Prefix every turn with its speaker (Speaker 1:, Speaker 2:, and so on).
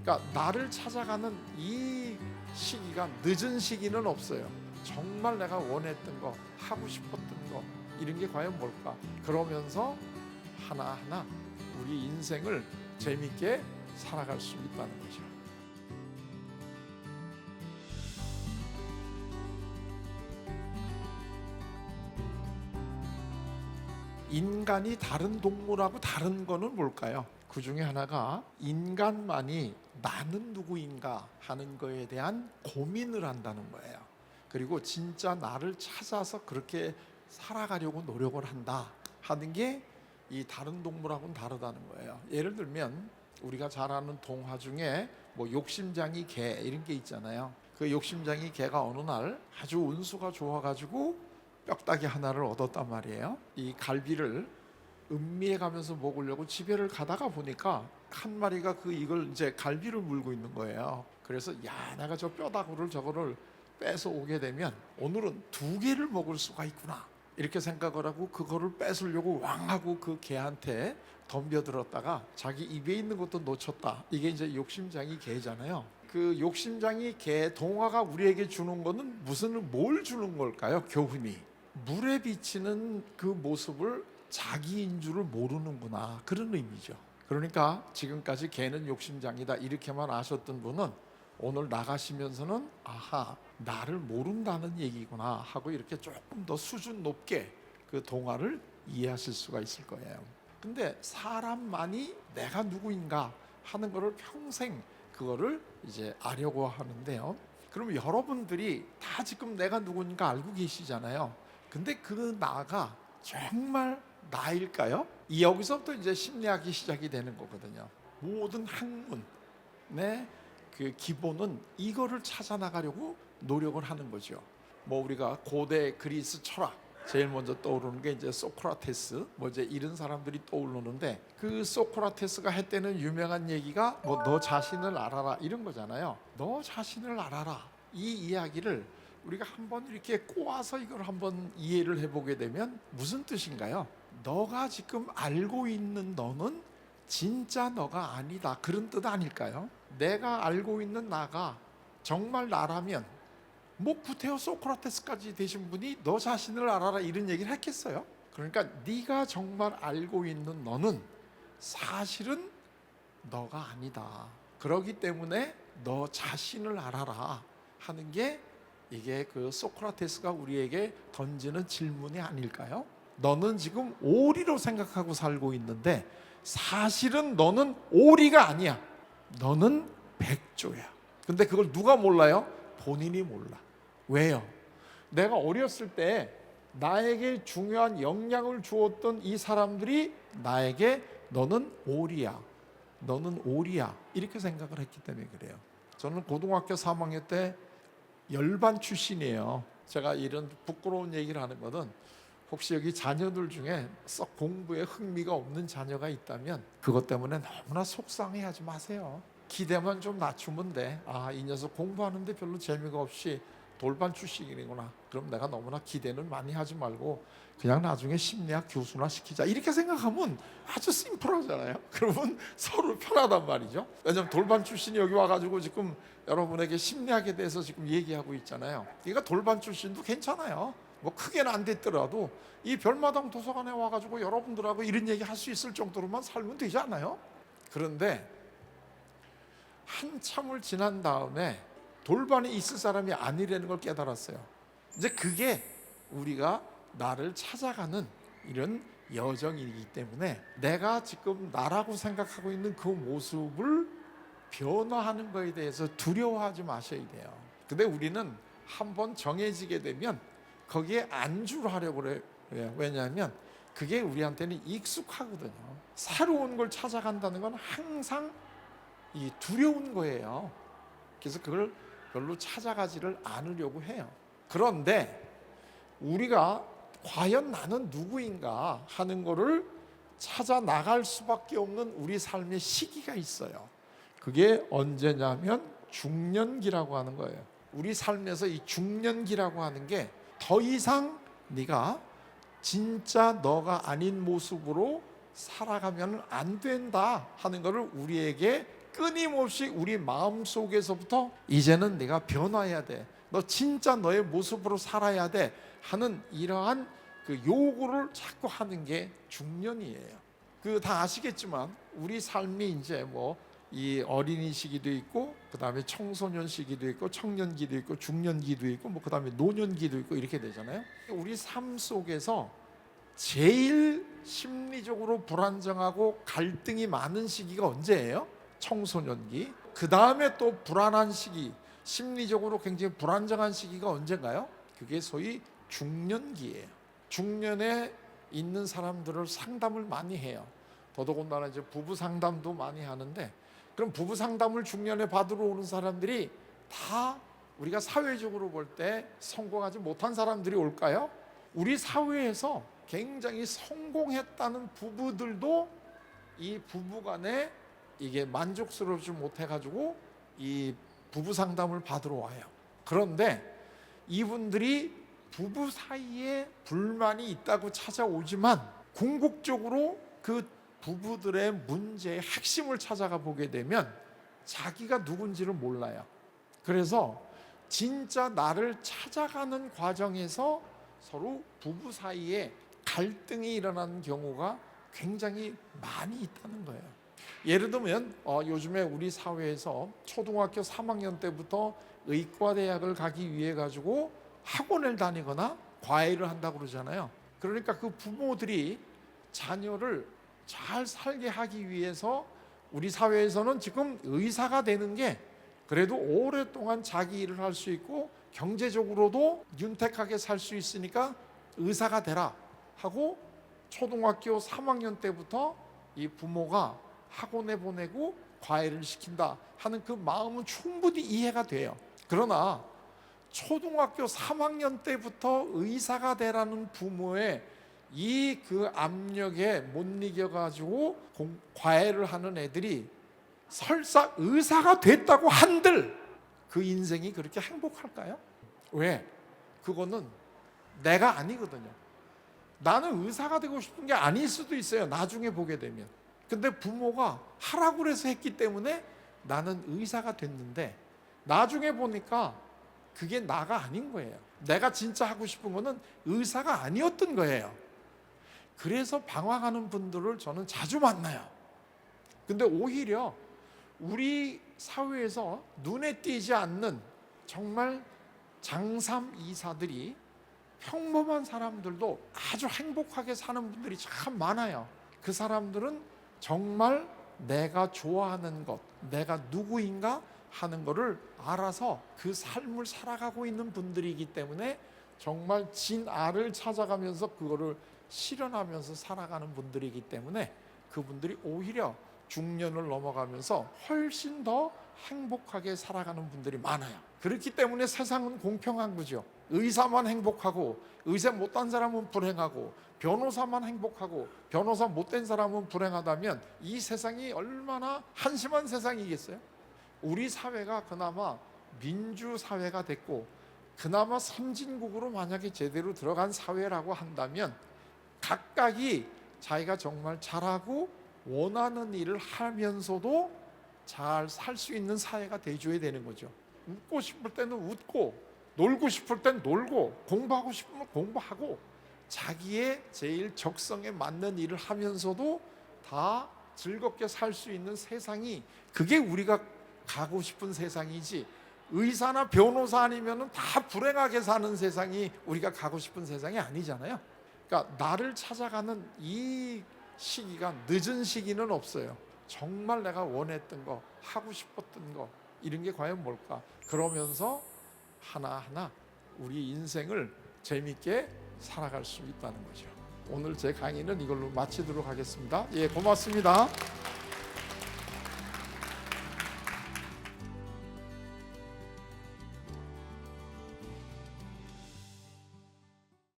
Speaker 1: 그러니까 나를 찾아가는 이 시기가 늦은 시기는 없어요. 정말 내가 원했던 거, 하고 싶었던 거, 이런 게 과연 뭘까? 그러면서 하나하나 우리 인생을 재밌게 살아갈 수 있다는 거죠. 인간이 다른 동물하고 다른 거는 뭘까요? 그 중에 하나가 인간만이 나는 누구인가 하는 거에 대한 고민을 한다는 거예요. 그리고 진짜 나를 찾아서 그렇게 살아가려고 노력을 한다 하는 게 이 다른 동물하고는 다르다는 거예요. 예를 들면 우리가 잘 아는 동화 중에 뭐 욕심장이 개 이런 게 있잖아요. 그 욕심장이 개가 어느 날 아주 운수가 좋아가지고 뼈다귀 하나를 얻었단 말이에요. 이 갈비를 음미해 가면서 먹으려고 집에를 가다가 보니까 한 마리가 이걸 이제 갈비를 물고 있는 거예요. 그래서 야, 내가 저 뼈다구를 저거를 빼서 오게 되면 오늘은 2개를 먹을 수가 있구나, 이렇게 생각을 하고 그거를 뺏으려고 왕하고 그 개한테 덤벼들었다가 자기 입에 있는 것도 놓쳤다. 이게 이제 욕심장이 개잖아요. 그 욕심장이 개 동화가 우리에게 주는 거는 뭘 주는 걸까요? 교훈이 물에 비치는 그 모습을 자기인 줄을 모르는구나, 그런 의미죠. 그러니까 지금까지 개는 욕심장이다 이렇게만 아셨던 분은 오늘 나가시면서는 아하, 나를 모른다는 얘기구나 하고 이렇게 조금 더 수준 높게 그 동화를 이해하실 수가 있을 거예요. 근데 사람만이 내가 누구인가 하는 거를 평생 그거를 이제 아려고 하는데요. 그럼 여러분들이 다 지금 내가 누구인가 알고 계시잖아요. 근데 그 나가 정말 나일까요? 여기서부터 이제 심리학이 시작이 되는 거거든요. 모든 학문의 그 기본은 이거를 찾아 나가려고 노력을 하는 거죠. 뭐 우리가 고대 그리스 철학 제일 먼저 떠오르는 게 이제 소크라테스, 뭐 이제 이런 사람들이 떠오르는데, 그 소크라테스가 했다는 유명한 얘기가 뭐 너 자신을 알아라 이런 거잖아요. 너 자신을 알아라, 이 이야기를 우리가 한번 이렇게 꼬아서 이걸 한번 이해를 해보게 되면 무슨 뜻인가요? 너가 지금 알고 있는 너는 진짜 너가 아니다, 그런 뜻 아닐까요? 내가 알고 있는 나가 정말 나라면 뭐 구테오 소크라테스까지 되신 분이 너 자신을 알아라 이런 얘기를 했겠어요? 그러니까 네가 정말 알고 있는 너는 사실은 너가 아니다. 그렇기 때문에 너 자신을 알아라 하는 게 이게 그 소크라테스가 우리에게 던지는 질문이 아닐까요? 너는 지금 오리로 생각하고 살고 있는데 사실은 너는 오리가 아니야. 너는 백조야. 근데 그걸 누가 몰라요? 본인이 몰라. 왜요? 내가 어렸을 때 나에게 중요한 영향을 주었던 이 사람들이 나에게 너는 오리야, 너는 오리야 이렇게 생각을 했기 때문에 그래요. 저는 고등학교 3학년 때 열반 출신이에요. 제가 이런 부끄러운 얘기를 하는 것은 혹시 여기 자녀들 중에 썩 공부에 흥미가 없는 자녀가 있다면 그것 때문에 너무나 속상해하지 마세요. 기대만 좀 낮추면 돼. 아, 이 녀석 공부하는데 별로 재미가 없이 돌반 출신이구나. 그럼 내가 너무나 기대는 많이 하지 말고 그냥 나중에 심리학 교수나 시키자, 이렇게 생각하면 아주 심플하잖아요. 그러면 서로 편하단 말이죠. 왜냐하면 돌반 출신이 여기 와가지고 지금 여러분에게 심리학에 대해서 지금 얘기하고 있잖아요. 그러니까 돌반 출신도 괜찮아요. 뭐 크게는 안 됐더라도 이 별마당 도서관에 와가지고 여러분들하고 이런 얘기 할 수 있을 정도로만 살면 되지 않아요? 그런데 한참을 지난 다음에 돌반에 있을 사람이 아니라는 걸 깨달았어요. 이제 그게 우리가 나를 찾아가는 이런 여정이기 때문에 내가 지금 나라고 생각하고 있는 그 모습을 변화하는 거에 대해서 두려워하지 마셔야 돼요. 근데 우리는 한번 정해지게 되면 거기에 안주를 하려고 그래요. 왜냐하면 그게 우리한테는 익숙하거든요. 새로운 걸 찾아간다는 건 항상 이 두려운 거예요. 그래서 그걸 별로 찾아가지를 않으려고 해요. 그런데 우리가 과연 나는 누구인가 하는 거를 찾아 나갈 수밖에 없는 우리 삶의 시기가 있어요. 그게 언제냐면 중년기라고 하는 거예요. 우리 삶에서 이 중년기라고 하는 게 더 이상 네가 진짜 너가 아닌 모습으로 살아가면 안 된다 하는 것을 우리에게 끊임없이 우리 마음 속에서부터 이제는 내가 변화해야 돼, 너 진짜 너의 모습으로 살아야 돼 하는 이러한 그 요구를 자꾸 하는 게 중년이에요. 그 다 아시겠지만 우리 삶이 이제 뭐 이 어린이 시기도 있고, 그 다음에 청소년 시기도 있고, 청년기도 있고, 중년기도 있고, 뭐 그 다음에 노년기도 있고, 이렇게 되잖아요. 우리 삶 속에서 제일 심리적으로 불안정하고 갈등이 많은 시기가 언제예요? 청소년기. 그 다음에 또 불안한 시기, 심리적으로 굉장히 불안정한 시기가 언젠가요? 그게 소위 중년기예요. 중년에 있는 사람들을 상담을 많이 해요. 더더군다나 이제 부부 상담도 많이 하는데, 그럼 부부 상담을 중년에 받으러 오는 사람들이 다 우리가 사회적으로 볼 때 성공하지 못한 사람들이 올까요? 우리 사회에서 굉장히 성공했다는 부부들도 이 부부간에 이게 만족스럽지 못해가지고 이 부부 상담을 받으러 와요. 그런데 이분들이 부부 사이에 불만이 있다고 찾아오지만 궁극적으로 그 부부들의 문제의 핵심을 찾아가 보게 되면 자기가 누군지를 몰라요. 그래서 진짜 나를 찾아가는 과정에서 서로 부부 사이에 갈등이 일어나는 경우가 굉장히 많이 있다는 거예요. 예를 들면 요즘에 우리 사회에서 초등학교 3학년 때부터 의과대학을 가기 위해 가지고 학원을 다니거나 과외를 한다고 그러잖아요. 그러니까 그 부모들이 자녀를 잘 살게 하기 위해서 우리 사회에서는 지금 의사가 되는 게 그래도 오랫동안 자기 일을 할 수 있고 경제적으로도 윤택하게 살 수 있으니까 의사가 되라 하고 초등학교 3학년 때부터 이 부모가 학원에 보내고 과외를 시킨다 하는 그 마음은 충분히 이해가 돼요. 그러나 초등학교 3학년 때부터 의사가 되라는 부모의 이 그 압력에 못 이겨가지고 과외를 하는 애들이 설사 의사가 됐다고 한들 그 인생이 그렇게 행복할까요? 왜? 그거는 내가 아니거든요. 나는 의사가 되고 싶은 게 아닐 수도 있어요, 나중에 보게 되면. 근데 부모가 하라고 그래서 했기 때문에 나는 의사가 됐는데 나중에 보니까 그게 나가 아닌 거예요. 내가 진짜 하고 싶은 거는 의사가 아니었던 거예요. 그래서 방황하는 분들을 저는 자주 만나요. 근데 오히려 우리 사회에서 눈에 띄지 않는 정말 장삼 이사들이 평범한 사람들도 아주 행복하게 사는 분들이 참 많아요. 그 사람들은 정말 내가 좋아하는 것, 내가 누구인가 하는 것을 알아서 그 삶을 살아가고 있는 분들이기 때문에 정말 진알을 찾아가면서 그거를 실현하면서 살아가는 분들이기 때문에 그분들이 오히려 중년을 넘어가면서 훨씬 더 행복하게 살아가는 분들이 많아요. 그렇기 때문에 세상은 공평한 거죠. 의사만 행복하고 의사 못한 사람은 불행하고 변호사만 행복하고 변호사 못된 사람은 불행하다면 이 세상이 얼마나 한심한 세상이겠어요? 우리 사회가 그나마 민주사회가 됐고 그나마 선진국으로 만약에 제대로 들어간 사회라고 한다면 각각이 자기가 정말 잘하고 원하는 일을 하면서도 잘 살 수 있는 사회가 돼줘야 되는 거죠. 웃고 싶을 때는 웃고 놀고 싶을 땐 놀고 공부하고 싶으면 공부하고 자기의 제일 적성에 맞는 일을 하면서도 다 즐겁게 살 수 있는 세상이, 그게 우리가 가고 싶은 세상이지, 의사나 변호사 아니면 다 불행하게 사는 세상이 우리가 가고 싶은 세상이 아니잖아요. 그러니까 나를 찾아가는 이 시기가 늦은 시기는 없어요. 정말 내가 원했던 거, 하고 싶었던 거, 이런 게 과연 뭘까? 그러면서 하나하나 우리 인생을 재밌게 살아갈 수 있다는 거죠. 오늘 제 강의는 이걸로 마치도록 하겠습니다. 예, 고맙습니다.